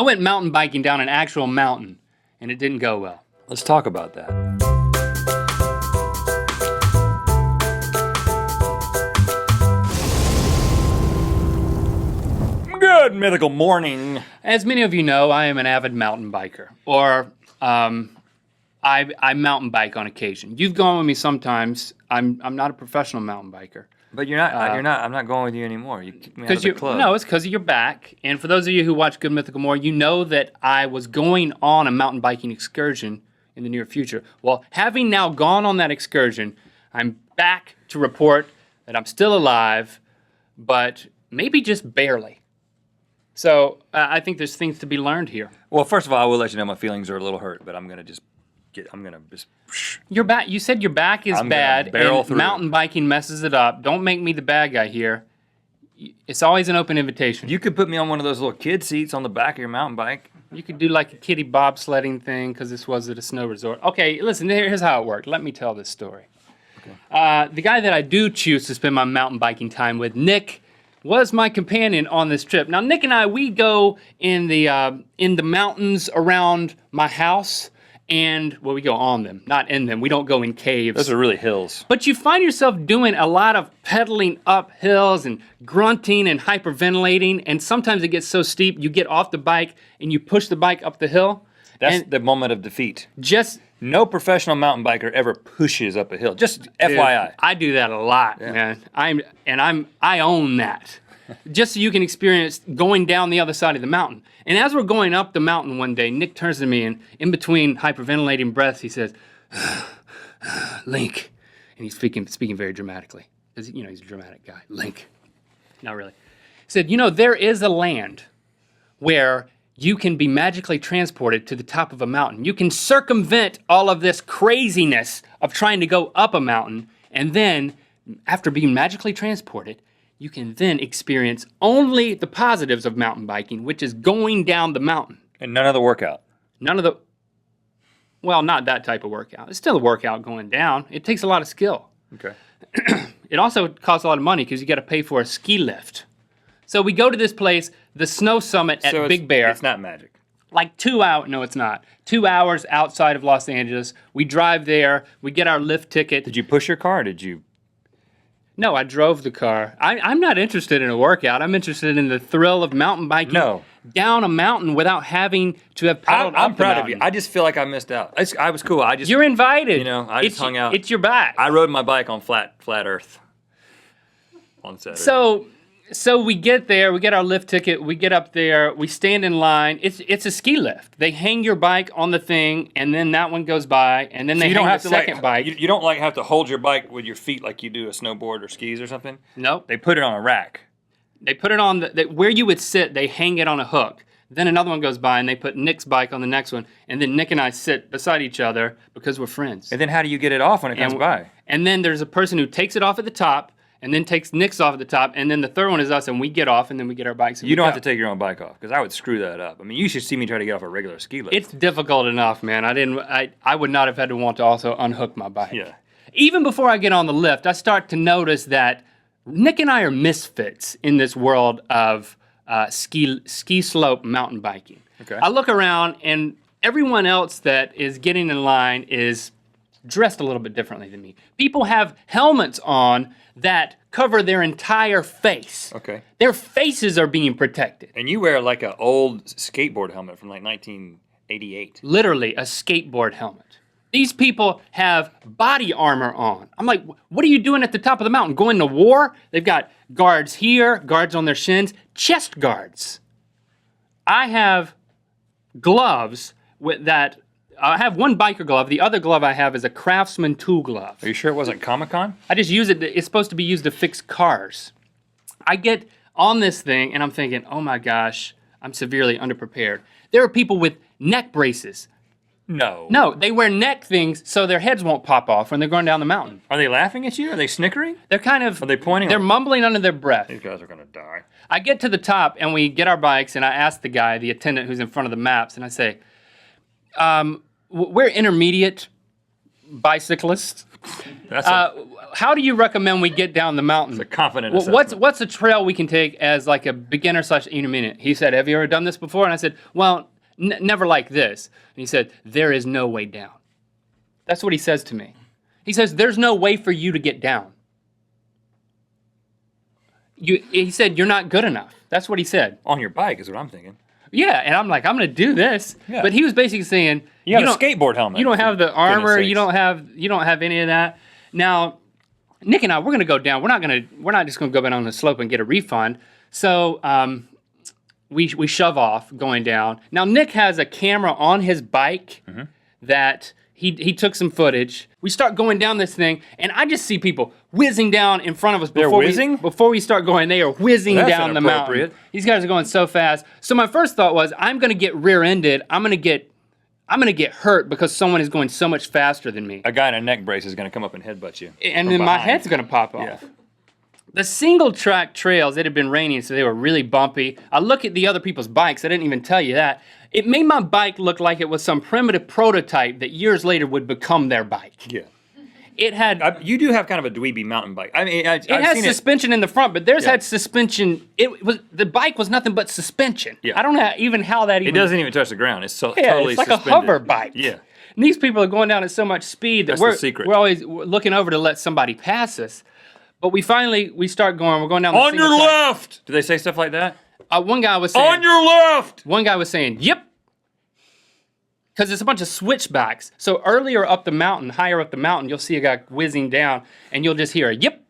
I went mountain biking down an actual mountain, and it didn't go well. Let's talk about that. Good Mythical Morning. As many of you know, I am an avid mountain biker, or I mountain bike on occasion. You've gone with me sometimes. I'm not a professional mountain biker. But you're not. I'm not going with you anymore. You kicked me out of the club. No, it's because of your back. And for those of you who watch Good Mythical Morning, you know that I was going on a mountain biking excursion in the near future. Well, having now gone on that excursion, I'm back to report that I'm still alive, but maybe just barely. So I think there's things to be learned here. Well, first of all, I will let you know my feelings are a little hurt, but I'm gonna just. Your back. You said your back is bad, and through. Mountain biking messes it up. Don't make me the bad guy here. It's always an open invitation. You could put me on one of those little kid seats on the back of your mountain bike. You could do like a kiddie bobsledding thing because this was at a snow resort. Okay, listen. Here's how it worked. Let me tell this story. Okay. The guy that I do choose to spend my mountain biking time with, Nick, was my companion on this trip. Now, Nick and I, we go in the mountains around my house. And, well, we go on them, not in them. We don't go in caves. Those are really hills. But you find yourself doing a lot of pedaling up hills and grunting and hyperventilating. And sometimes it gets so steep, you get off the bike and you push the bike up the hill. That's the moment of defeat. Just no professional mountain biker ever pushes up a hill. Just FYI. I do that a lot, man. I own that. Just so you can experience going down the other side of the mountain. And as we're going up the mountain one day, Nick turns to me and in between hyperventilating breaths, he says, Link. And he's speaking very dramatically. Because, he's a dramatic guy. Link. Not really. He said, there is a land where you can be magically transported to the top of a mountain. You can circumvent all of this craziness of trying to go up a mountain. And then, after being magically transported, you can then experience only the positives of mountain biking, which is going down the mountain. And none of the workout. Well, not that type of workout. It's still a workout going down. It takes a lot of skill. Okay. It also costs a lot of money because you got to pay for a ski lift. So we go to this place, the Snow Summit at Big Bear. It's not magic. Like 2 hours, no, it's not. 2 hours outside of Los Angeles. We drive there. We get our lift ticket. Did you push your car or did you? No, I drove the car. I'm not interested in a workout. I'm interested in the thrill of mountain biking down a mountain without having to have pedaled I'm up the proud mountain. of you. I just feel like I missed out. I was cool. You're invited. I just hung out. It's your back. I rode my bike on flat Earth on Saturday. So we get there, we get our lift ticket, we get up there, we stand in line. It's a ski lift. They hang your bike on the thing, and then that one goes by, and then they hang the second bike. You don't have to hold your bike with your feet like you do a snowboard or skis or something? Nope. They put it on a rack. They put it on, where you would sit, they hang it on a hook. Then another one goes by, and they put Nick's bike on the next one, and then Nick and I sit beside each other because we're friends. And then how do you get it off when it comes by? And then there's a person who takes it off at the top, and then takes Nick's off at the top, and then the third one is us, and we get off, and then we get our bikes. You don't have to take your own bike off, because I would screw that up. I mean, you should see me try to get off a regular ski lift. It's difficult enough, man. I would not have had to want to also unhook my bike. Yeah. Even before I get on the lift, I start to notice that Nick and I are misfits in this world of ski slope mountain biking. Okay. I look around, and everyone else that is getting in line is dressed a little bit differently than me. People have helmets on that cover their entire face. Okay. Their faces are being protected. And you wear like an old skateboard helmet from like 1988. Literally a skateboard helmet. These people have body armor on. I'm like, what are you doing at the top of the mountain? Going to war? They've got guards here, guards on their shins, chest guards. I have gloves with that. I have one biker glove. The other glove I have is a Craftsman tool glove. Are you sure it wasn't Comic-Con? I just use it. It's supposed to be used to fix cars. I get on this thing and I'm thinking, oh my gosh, I'm severely underprepared. There are people with neck braces. No, they wear neck things so their heads won't pop off when they're going down the mountain. Are they laughing at you? Are they snickering? They're kind of... Are they pointing? They're mumbling under their breath. These guys are going to die. I get to the top and we get our bikes and I ask the guy, the attendant who's in front of the maps, and I say, we're intermediate bicyclists. That's How do you recommend we get down the mountain? a confident Well, assessment. what's a trail we can take as like a beginner / intermediate? He said, have you ever done this before? And I said, well, never like this. And he said, there is no way down. That's what he says to me. He says, there's no way for you to get down. He said, you're not good enough. That's what he said. On your bike is what I'm thinking. Yeah, and I'm like, I'm gonna do this. Yeah. But he was basically saying, You have a don't- skateboard helmet. You don't have the armor. sakes. You don't have any of that. Now, Nick and I, we're gonna go down. We're not just gonna go down the slope and get a refund. So we shove off going down. Now Nick has a camera on his bike that he took some footage. We start going down this thing, and I just see people whizzing down in front of us. They're whizzing? Before we start going, they are whizzing That's down the mountain. inappropriate. These guys are going so fast. So my first thought was, I'm gonna get rear-ended. I'm gonna get hurt because someone is going so much faster than me. A guy in a neck brace is going to come up and headbutt you. And from then my behind. head's gonna pop off. Yeah. The single track trails, it had been raining, so they were really bumpy. I look at the other people's bikes, I didn't even tell you that. It made my bike look like it was some primitive prototype that years later would become their bike. Yeah. It had You do have kind of a dweeby mountain bike. I mean, I've it has seen suspension in the front, but theirs Yeah. had suspension. The bike was nothing but suspension. Yeah. I don't know even how that It even. doesn't even touch the ground. It's so Yeah, totally it's like suspended. a hover bike. Yeah. And these people are going down at so much speed that That's the secret. we're always looking over to let somebody pass us. But we start going. We're going down. The On your single track. left! Do they say stuff like that? One guy was saying. On your left! One guy was saying, "Yep," because it's a bunch of switchbacks. So earlier up the mountain, higher up the mountain, you'll see a guy whizzing down, and you'll just hear a "Yep,"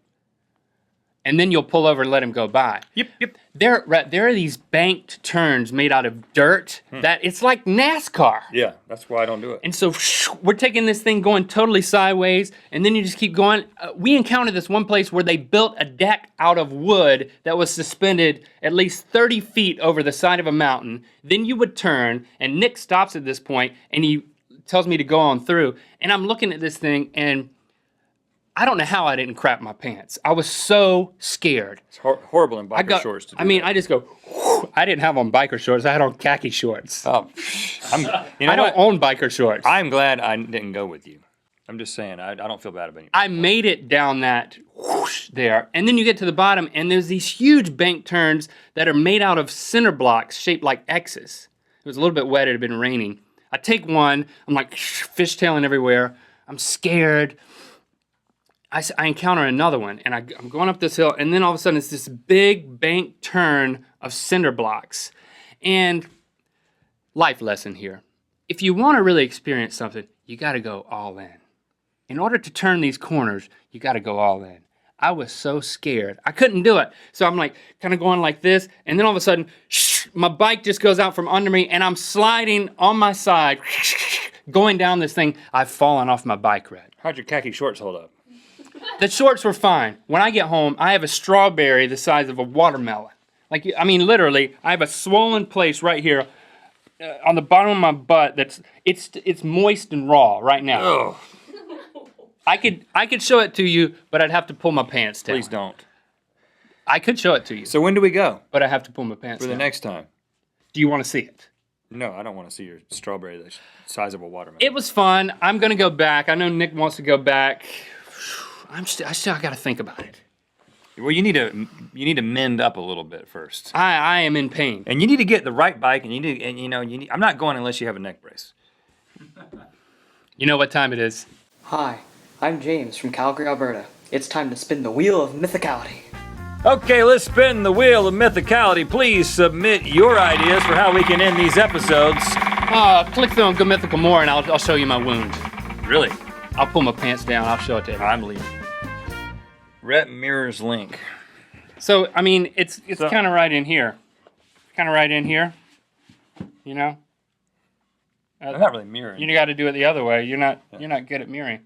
and then you'll pull over and let him go by. Yep, yep. There are these banked turns made out of dirt that it's like NASCAR. Yeah, that's why I don't do it. And so we're taking this thing going totally sideways, and then you just keep going. We encountered this one place where they built a deck out of wood that was suspended at least 30 feet over the side of a mountain. Then you would turn, and Nick stops at this point, and he tells me to go on through. And I'm looking at this thing, and I don't know how I didn't crap my pants. I was so scared. It's horrible in biker shorts to do that. I just go, whew. I didn't have on biker shorts. I had on khaki shorts. Oh, you know I don't own biker shorts. I'm glad I didn't go with you. I'm just saying, I don't feel bad about you. I made it down that whoosh there, and then you get to the bottom, and there's these huge bank turns that are made out of cinder blocks shaped like X's. It was a little bit wet, it had been raining. I take one, I'm like fishtailing everywhere. I'm scared. I encounter another one, and I'm going up this hill, and then all of a sudden it's this big bank turn of cinder blocks. And life lesson here. If you want to really experience something, you got to go all in. In order to turn these corners, you got to go all in. I was so scared. I couldn't do it. So I'm like kind of going like this, and then all of a sudden, my bike just goes out from under me, and I'm sliding on my side, going down this thing. I've fallen off my bike, Rhett. How'd your khaki shorts hold up? The shorts were fine. When I get home, I have a strawberry the size of a watermelon. Like, I mean, literally, I have a swollen place right here on the bottom of my butt. It's moist and raw right now. Ugh. I could show it to you, but I'd have to pull my pants down. Please don't. I could show it to you, So when do we go? but I have to pull my pants For the down. next time? Do you want to see it? No, I don't want to see your strawberry the size of a watermelon. It was fun. I'm gonna go back. I know Nick wants to go back. I still got to think about it. Well, you need to mend up a little bit first. I am in pain. And you need to get the right bike, and I'm not going unless you have a neck brace. You know what time it is? Hi, I'm James from Calgary, Alberta. It's time to spin the wheel of mythicality. Okay, let's spin the wheel of mythicality. Please submit your ideas for how we can end these episodes. Click through on Go Mythical More, and I'll show you my wound. Really? I'll pull my pants down. I'll show it to you. I'm leaving. Rhett mirrors Link. So I mean, it's So- kind of right in here. Kind of right in here. You know. I'm not really mirroring. You got to do it the other way. You're not good at mirroring.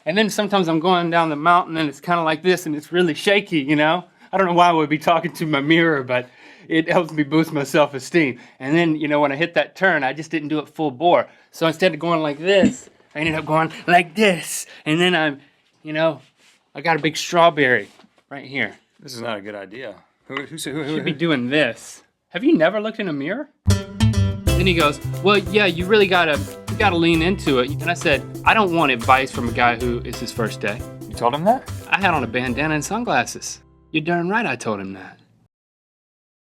And then sometimes I'm going down the mountain and it's kind of like this and it's really shaky, you know? I don't know why I would be talking to my mirror, but it helps me boost my self-esteem. And then, you know, when I hit that turn, I just didn't do it full bore. So instead of going like this, I ended up going like this. And then I got a big strawberry right here. This is not a good idea. Who Should be doing this. Have you never looked in a mirror? Then he goes, well, yeah, you really gotta You got to lean into it. And I said, I don't want advice from a guy who is his first day. You told him that? I had on a bandana and sunglasses. You're darn right I told him that.